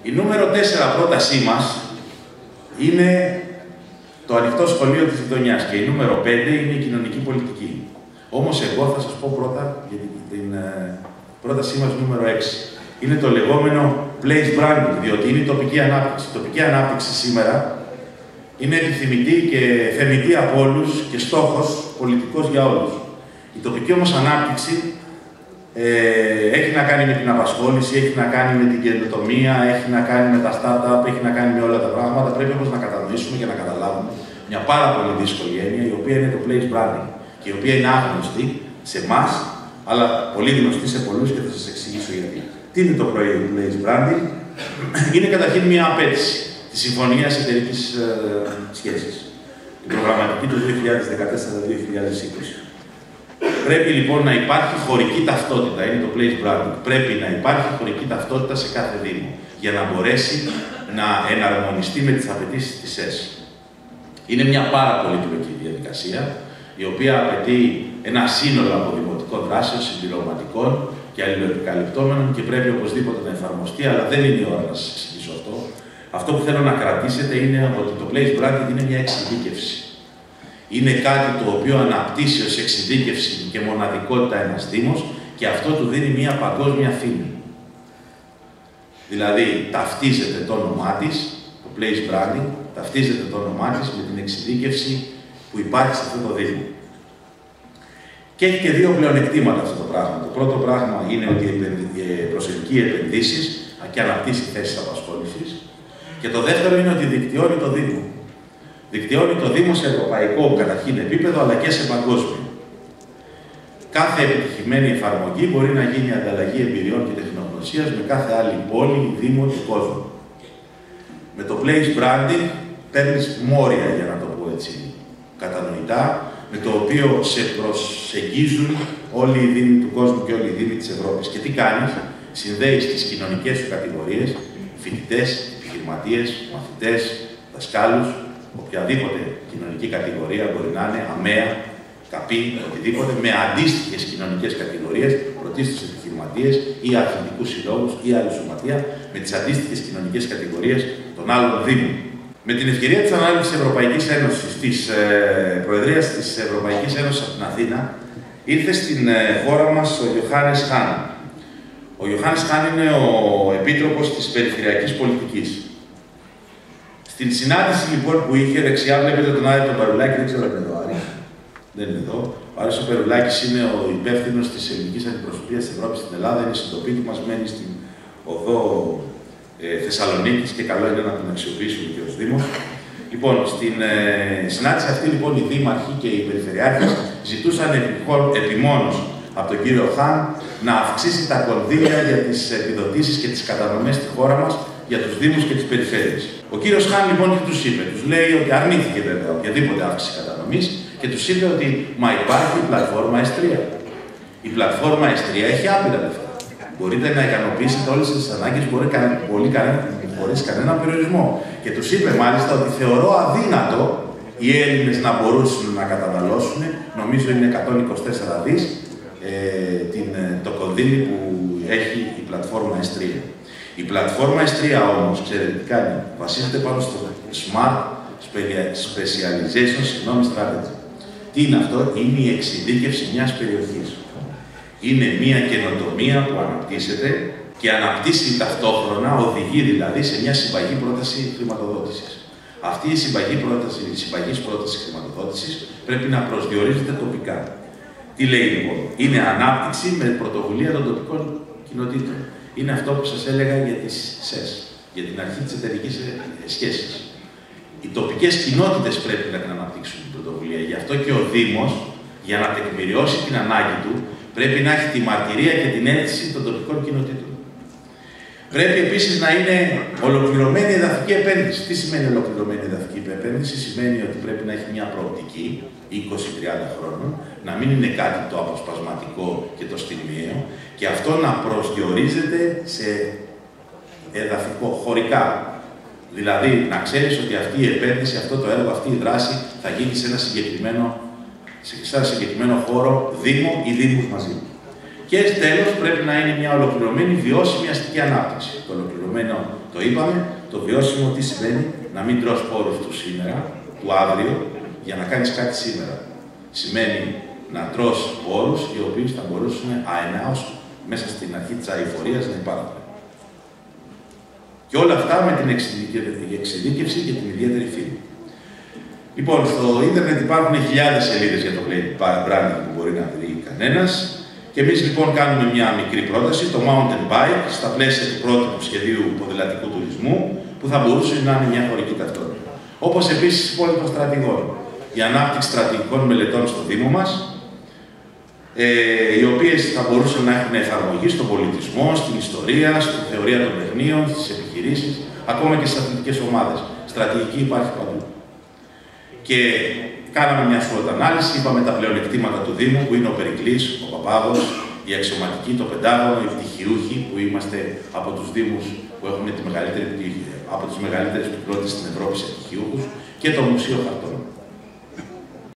Η νούμερο 4 πρότασή μας είναι το ανοιχτό σχολείο της γειτονιάς και η νούμερο 5 είναι η κοινωνική πολιτική. Όμως εγώ θα σας πω πρώτα για την πρότασή μας νούμερο 6. Είναι το λεγόμενο place branding, διότι είναι η τοπική ανάπτυξη. Η τοπική ανάπτυξη σήμερα είναι επιθυμητή και θεμητή από όλους και στόχος πολιτικός για όλους. Η τοπική όμως ανάπτυξη έχει να κάνει με την απασχόληση, έχει να κάνει με την καινοτομία, έχει να κάνει με τα startup, έχει να κάνει με όλα τα πράγματα. Πρέπει όμως να κατανοήσουμε και να καταλάβουμε μια πάρα πολύ δύσκολη έννοια, η οποία είναι το place branding και η οποία είναι άγνωστη σε εμάς, αλλά πολύ γνωστή σε πολλούς και θα σας εξηγήσω γιατί. Τι είναι το place branding? Είναι καταρχήν μια απέτηση της Συμφωνίας Εταιρικής Σχέσης, την προγραμματική του 2014-2020. Πρέπει λοιπόν να υπάρχει χωρική ταυτότητα, είναι το place branding. Πρέπει να υπάρχει χωρική ταυτότητα σε κάθε Δήμο, για να μπορέσει να εναρμονιστεί με τις απαιτήσεις της ΕΣ. Είναι μια πάρα πολύπλοκη διαδικασία, η οποία απαιτεί ένα σύνολο από δημοτικών δράσεων, συμπληρωματικών και αλληλοεπικαλυπτόμενων και πρέπει οπωσδήποτε να εφαρμοστεί, αλλά δεν είναι η ώρα να σας εξηγήσω αυτό. Αυτό που θέλω να κρατήσετε είναι ότι το place branding είναι μια εξειδίκευση. Είναι κάτι το οποίο αναπτύσσει ως εξειδίκευση και μοναδικότητα ένας Δήμος και αυτό του δίνει μια παγκόσμια φήμη. Δηλαδή, ταυτίζεται το όνομά της, το place branding, ταυτίζεται το όνομά της με την εξειδίκευση που υπάρχει σε αυτό το Δήμο. Και έχει και δύο πλεονεκτήματα αυτό το πράγμα. Το πρώτο πράγμα είναι ότι προσελκύει επενδύσεις και αναπτύσσει θέσεις απασχόλησης. Και το δεύτερο είναι ότι δικτυώνει το Δήμο. Δικτυώνει το Δήμο σε ευρωπαϊκό καταρχήν επίπεδο, αλλά και σε παγκόσμιο. Κάθε επιτυχημένη εφαρμογή μπορεί να γίνει ανταλλαγή εμπειριών και τεχνογνωσίας με κάθε άλλη πόλη, Δήμο του κόσμου. Με το place branding παίρνεις μόρια, για να το πω έτσι κατανοητά, με το οποίο σε προσεγγίζουν όλοι οι Δήμοι του κόσμου και όλοι οι Δήμοι της Ευρώπης. Και τι κάνεις? Συνδέεις τις κοινωνικές σου κατηγορίες, φοιτητές, επιχειρηματίες, μαθητές, δασκάλους, οποιαδήποτε κοινωνική κατηγορία μπορεί να είναι, αμαία, καπή, οτιδήποτε, με αντίστοιχες κοινωνικές κατηγορίες, πρωτίστως επιχειρηματίες ή αθλητικούς συλλόγους ή άλλη σωματεία, με τις αντίστοιχες κοινωνικές κατηγορίες των άλλων Δήμων. Με την ευκαιρία της ανάληψης της Ευρωπαϊκής Ένωσης, της Προεδρίας της Ευρωπαϊκής Ένωσης από την Αθήνα, ήρθε στην χώρα μας ο Johannes Hahn. Ο Johannes Hahn είναι ο Επίτροπος της Περιφερειακής Πολιτικής. Στην συνάντηση λοιπόν που είχε, δεξιά βλέπετε τον Άρη τον Παρουλάκη, δεν ξέρω αν είναι εδώ Άρη. Δεν είναι εδώ. Ο Άρης ο Παρουλάκης είναι ο υπεύθυνος της ελληνικής αντιπροσωπείας της Ευρώπης στην Ελλάδα, είναι συντοπίτη μας, μένει στην οδό Θεσσαλονίκης και καλό είναι να τον αξιοποιήσουμε και ως Δήμος. Λοιπόν, στην συνάντηση αυτή λοιπόν οι δήμαρχοι και οι περιφερειάρχες ζητούσαν επιμόνως από τον κύριο Χάν να αυξήσει τα κονδύλια για τις επιδοτήσεις και τις κατανομές στη χώρα μας για τους Δήμους και τις περιφέρειες. Ο κύριος Χάν λοιπόν τι τους είπε? Τους λέει ότι αρνήθηκε βέβαια οποιαδήποτε αύξηση κατανομής και τους είπε ότι μα υπάρχει η πλατφόρμα S3. Η πλατφόρμα S3 έχει άπειρα λεφτά. Μπορείτε να ικανοποιήσετε όλες τις ανάγκες χωρίς κανένα περιορισμό. Και τους είπε μάλιστα ότι θεωρώ αδύνατο οι Έλληνες να μπορούσαν να καταναλώσουν, νομίζω είναι 124 δις, το κονδύλι που έχει η πλατφόρμα S3. Η πλατφόρμα S3 όμως, ξέρετε τι κάνει? Βασίζεται πάνω στο Smart Specialization Strategy. Τι είναι αυτό? Είναι η εξειδίκευση μιας περιοχής. Είναι μια καινοτομία που αναπτύσσεται και αναπτύσσει ταυτόχρονα, οδηγεί δηλαδή σε μια συμπαγή πρόταση χρηματοδότησης. Αυτή η συμπαγής πρόταση χρηματοδότησης πρέπει να προσδιορίζεται τοπικά. Τι λέει λοιπόν? Είναι ανάπτυξη με πρωτοβουλία των τοπικών κοινοτήτων. Είναι αυτό που σας έλεγα για τις ΣΕΣ, για την αρχή της εταιρικής σχέσης. Οι τοπικές κοινότητες πρέπει να την αναπτύξουν την πρωτοβουλία. Γι' αυτό και ο Δήμος, για να τεκμηριώσει την ανάγκη του, πρέπει να έχει τη μαρτυρία και την αίσθηση των τοπικών κοινοτήτων. Πρέπει επίσης να είναι ολοκληρωμένη εδαφική επένδυση. Τι σημαίνει ολοκληρωμένη εδαφική επένδυση? Σημαίνει ότι πρέπει να έχει μια προοπτική 20-30 χρόνων, να μην είναι κάτι το αποσπασματικό και το στιγμιαίο και αυτό να προσδιορίζεται σε εδαφικό, χωρικά. Δηλαδή, να ξέρεις ότι αυτή η επένδυση, αυτό το έργο, αυτή η δράση θα γίνει σε ένα συγκεκριμένο χώρο, Δήμο ή Δήμους μαζί. Και τέλος, πρέπει να είναι μια ολοκληρωμένη βιώσιμη αστική ανάπτυξη. Το Το είπαμε, το βιώσιμο τι σημαίνει να μην τρως πόρους του σήμερα, του αύριο, για να κάνεις κάτι σήμερα. Σημαίνει να τρως πόρους οι οποίοι θα μπορούσαν αενάως μέσα στην αρχή της αειφορίας να υπάρχουν. Και όλα αυτά με την εξειδίκευση και την ιδιαίτερη φήμη. Λοιπόν, στο ίντερνετ υπάρχουν χιλιάδες σελίδες για το branding που μπορεί να βρει κανένας. Και εμείς λοιπόν κάνουμε μια μικρή πρόταση, το mountain bike, στα πλαίσια του πρότυπου σχεδίου ποδηλατικού τουρισμού, που θα μπορούσε να είναι μια χωρική ταυτότητα. Όπως επίσης υπόλοιπων στρατηγών. Η ανάπτυξη στρατηγικών μελετών στο Δήμο μας, οι οποίες θα μπορούσαν να έχουν εφαρμογή στον πολιτισμό, στην ιστορία, στην θεωρία των παιχνίων, στις επιχειρήσεις, ακόμα και στις αθλητικές ομάδες. Στρατηγική υπάρχει παντού. Και κάναμε μια SWOT ανάλυση, είπαμε τα πλεονεκτήματα του Δήμου, που είναι ο Περικλής, ο Παπάδος, οι αξιωματικοί, το Πεντάγωνο, οι πτυχιούχοι, που είμαστε από τους Δήμους που έχουμε από τις μεγαλύτερες πυκνότητες στην Ευρώπη σε πτυχιούχους, και το Μουσείο Χαρτών.